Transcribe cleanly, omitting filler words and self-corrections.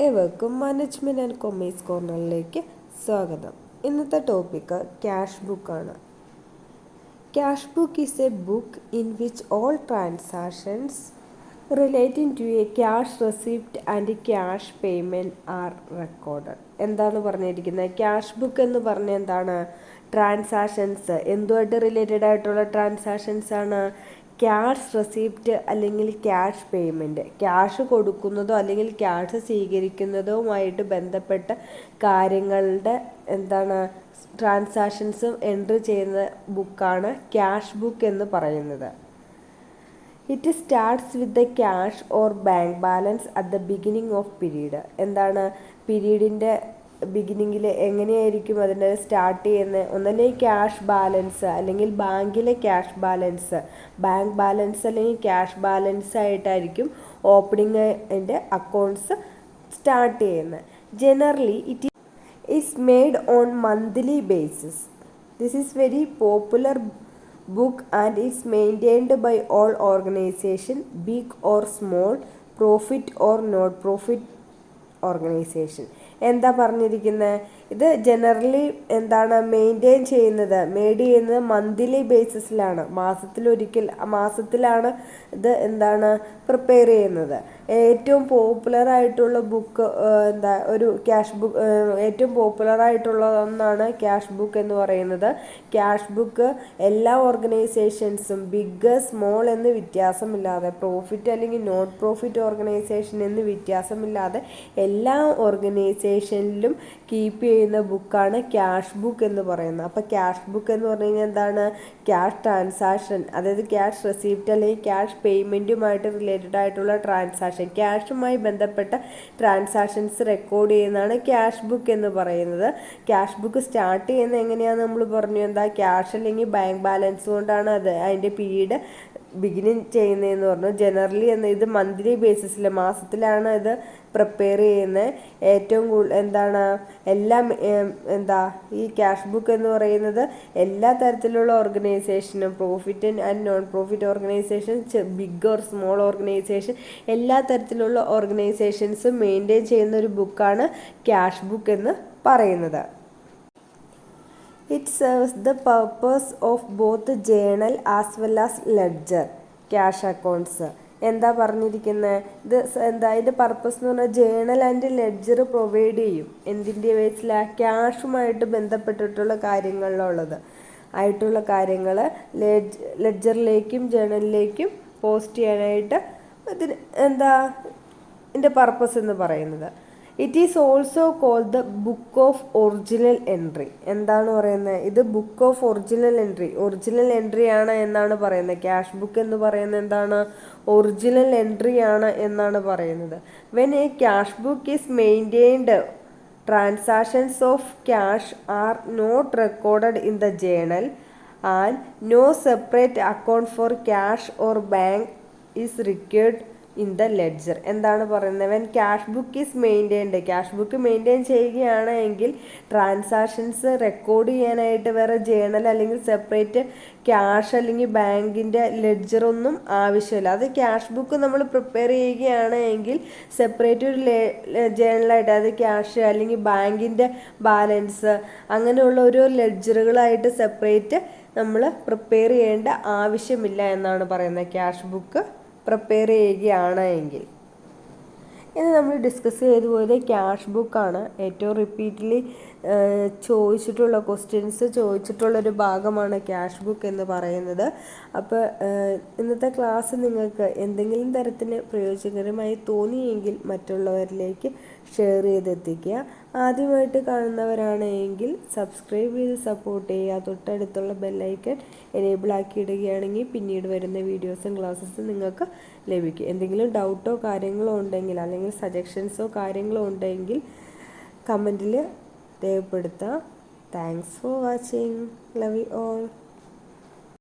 ഏവർക്കും management and commerce കോർണറിലേക്ക് സ്വാഗതം. ഇന്നത്തെ ടോപ്പിക്ക് ക്യാഷ് ബുക്കാണ്. Cash book is a book in which all transactions relating to a cash receipt and cash payment are recorded. എന്താണ് പറഞ്ഞിരിക്കുന്നത്? Cash book എന്ന് പറഞ്ഞാൽ എന്താണ്? ട്രാൻസാക്ഷൻസ് എന്തുമായിട്ട് റിലേറ്റഡ് ആയിട്ടുള്ള ട്രാൻസാക്ഷൻസ് ആണ്? ക്യാഷ് റെസിപ്റ്റ് അല്ലെങ്കിൽ ക്യാഷ് പേയ്മെൻറ്റ്, ക്യാഷ് കൊടുക്കുന്നതോ അല്ലെങ്കിൽ ക്യാഷ് സ്വീകരിക്കുന്നതുമായിട്ട് ബന്ധപ്പെട്ട കാര്യങ്ങളുടെ എന്താണ് ട്രാൻസാക്ഷൻസും എൻട്രി ചെയ്യുന്ന ബുക്കാണ് ക്യാഷ് ബുക്ക് എന്ന് പറയുന്നത്. It starts with the cash or bank balance at the beginning of period. എന്താണ് പീരീഡിൻ്റെ ബിഗിനിങ്ങിൽ എങ്ങനെയായിരിക്കും അതിൻ്റെ സ്റ്റാർട്ട് ചെയ്യുന്നത്? ഒന്നല്ലേ ക്യാഷ് ബാലൻസ് അല്ലെങ്കിൽ ബാങ്കിലെ ക്യാഷ് ബാലൻസ്, ബാങ്ക് ബാലൻസ് അല്ലെങ്കിൽ ക്യാഷ് ബാലൻസ് ആയിട്ടായിരിക്കും ഓപ്പണിങ്ങിൻ്റെ അക്കൗണ്ട്സ് സ്റ്റാർട്ട് ചെയ്യുന്നത്. Generally it is made on monthly basis. This is very popular book and is maintained by all organization, big or small, profit or not profit organization. എന്താ പറഞ്ഞിരിക്കുന്നത്? ഇത് generally എന്താണ് maintain ചെയ്യുന്നത് monthly ബേസിസിലാണ്, മാസത്തിലാണ് ഇത് എന്താണ് prepare ചെയ്യുന്നത്. ഏറ്റവും പോപ്പുലർ ആയിട്ടുള്ള ബുക്ക് ഒരു ക്യാഷ് ബുക്ക്, ഏറ്റവും പോപ്പുലർ ആയിട്ടുള്ള ഒന്നാണ് ക്യാഷ് ബുക്ക് എന്ന് പറയുന്നത്. ക്യാഷ് ബുക്ക് എല്ലാ ഓർഗനൈസേഷൻസും ബിഗ് സ്മോൾ എന്ന് വ്യത്യാസമില്ലാതെ, പ്രോഫിറ്റ് അല്ലെങ്കിൽ നോട്ട് പ്രോഫിറ്റ് ഓർഗനൈസേഷൻ എന്ന് വ്യത്യാസമില്ലാതെ എല്ലാ ഓർഗനൈസേഷനിലും കീപ്പ് ചെയ്യുന്ന ബുക്കാണ് ക്യാഷ് ബുക്ക് എന്ന് പറയുന്നത്. അപ്പോൾ ക്യാഷ് ബുക്ക് എന്ന് പറഞ്ഞു കഴിഞ്ഞാൽ എന്താണ്? ക്യാഷ് ട്രാൻസാക്ഷൻ, അതായത് ക്യാഷ് റെസിപ്റ്റ് അല്ലെങ്കിൽ ക്യാഷ് പേയ്മെൻറ്റുമായിട്ട് റിലേറ്റഡ് ആയിട്ടുള്ള ട്രാൻസാക്ഷൻ, ക്യാഷുമായി ബന്ധപ്പെട്ട ട്രാൻസാക്ഷൻസ് റെക്കോർഡ് ചെയ്യുന്നതാണ് ക്യാഷ് ബുക്ക് എന്ന് പറയുന്നത്. ക്യാഷ് ബുക്ക് സ്റ്റാർട്ട് ചെയ്യുന്നത് എങ്ങനെയാണെന്ന് നമ്മൾ പറഞ്ഞു. എന്താ? ക്യാഷ് അല്ലെങ്കിൽ ബാങ്ക് ബാലൻസ് കൊണ്ടാണ് അതിൻ്റെ പീരീഡ് ബിഗിനിങ് ചെയ്യുന്നതെന്ന് പറഞ്ഞു. ജനറലി ഇത് മന്ത്ലി ബേസിസിൽ, മാസത്തിലാണ് ഇത് പ്രിപ്പയർ ചെയ്യുന്നത്. ഏറ്റവും എന്താണ് ഈ ക്യാഷ് ബുക്ക് എന്ന് പറയുന്നത് എല്ലാ തരത്തിലുള്ള ഓർഗനൈസേഷനും, profit and non profit organisation, big or small organisation, എല്ലാ തരത്തിലുള്ള ഓർഗനൈസേഷൻസും മെയിൻറ്റെയിൻ ചെയ്യുന്ന ഒരു ബുക്കാണ് ക്യാഷ് ബുക്ക് എന്ന് പറയുന്നത്. It serves the purpose of both journal as well as ledger cash accounts. എന്താ പറഞ്ഞിരിക്കുന്നത്? ഇതിൻ്റെ പർപ്പസ് എന്ന് പറഞ്ഞാൽ ജേണൽ ആൻഡ് ലെഡ്ജർ പ്രൊവൈഡ് ചെയ്യും. എന്തിൻ്റെ ബേസിലാണ്? ക്യാഷുമായിട്ട് ബന്ധപ്പെട്ടിട്ടുള്ള കാര്യങ്ങളിലുള്ളത് ആയിട്ടുള്ള കാര്യങ്ങൾ ലെഡ്ജറിലേക്കും ജേണലിലേക്കും പോസ്റ്റ് ചെയ്യാനായിട്ട് ഇതിൻ്റെ പർപ്പസ് എന്ന് പറയുന്നത്. It is also called the book of original entry. എന്താണ് പറയുന്നത്? ഇത് ബുക്ക് ഓഫ് ഒറിജിനൽ എൻട്രി ആണ് എന്നാണ് പറയുന്നത്. ക്യാഷ് ബുക്ക് എന്ന് പറയുന്നത് എന്താണ്? ഒറിജിനൽ എൻട്രി ആണ് എന്നാണ് പറയുന്നത്. When a cash book is maintained, transactions of cash are not recorded in the journal and no separate account for cash or bank is required in the ledger. എന്താണ് പറയുന്നത്? When cash book is maintained, cash book maintain ചെയ്യുകയാണ് എങ്കിൽ transactions record ചെയ്യാനായിട്ട് വേറെ journal അല്ലെങ്കിൽ separate cash അല്ലെങ്കിൽ ബാങ്കിൻ്റെ ലെഡ്ജറൊന്നും ആവശ്യമില്ല. അത് ക്യാഷ് ബുക്ക് നമ്മൾ പ്രിപ്പയർ ചെയ്യുകയാണ് എങ്കിൽ സെപ്പറേറ്റ് ഒരു ജേണലായിട്ട്, അത് ക്യാഷ് അല്ലെങ്കിൽ ബാങ്കിൻ്റെ ബാലൻസ് അങ്ങനെയുള്ള ഓരോ ലെഡ്ജറുകളായിട്ട് സെപ്പറേറ്റ് നമ്മൾ പ്രിപ്പയർ ചെയ്യേണ്ട ആവശ്യമില്ല എന്നാണ് പറയുന്നത് ക്യാഷ് ബുക്ക് പ്രിപ്പയർ ചെയ്യുകയാണ് എങ്കിൽ. ഇനി നമ്മൾ ഡിസ്കസ് ചെയ്തു പോയത് ക്യാഷ് ബുക്കാണ്. ഏറ്റവും റിപ്പീറ്റ്ലി ചോദിച്ചിട്ടുള്ളൊരു ഭാഗമാണ് ക്യാഷ് ബുക്ക് എന്ന് പറയുന്നത്. അപ്പോൾ ഇന്നത്തെ ക്ലാസ് നിങ്ങൾക്ക് എന്തെങ്കിലും തരത്തിൽ പ്രയോജനകരമായി തോന്നിയെങ്കിൽ മറ്റുള്ളവരിലേക്ക് ഷെയർ ചെയ്തെത്തിക്കുക. ആദ്യമായിട്ട് കാണുന്നവരാണെങ്കിൽ സബ്സ്ക്രൈബ് ചെയ്ത് സപ്പോർട്ട് ചെയ്യുക. തൊട്ടടുത്തുള്ള ബെല്ലൈക്കൺ എനേബിൾ ആക്കി ഇടുകയാണെങ്കിൽ പിന്നീട് വരുന്ന വീഡിയോസും ക്ലാസ്സസും നിങ്ങൾക്ക് ലഭിക്കും. എന്തെങ്കിലും ഡൗട്ടോ കാര്യങ്ങളോ ഉണ്ടെങ്കിൽ അല്ലെങ്കിൽ സജഷൻസോ കാര്യങ്ങളോ ഉണ്ടെങ്കിൽ കമൻറ്റിൽ രേഖപ്പെടുത്താം. Thanks for watching. Love you all.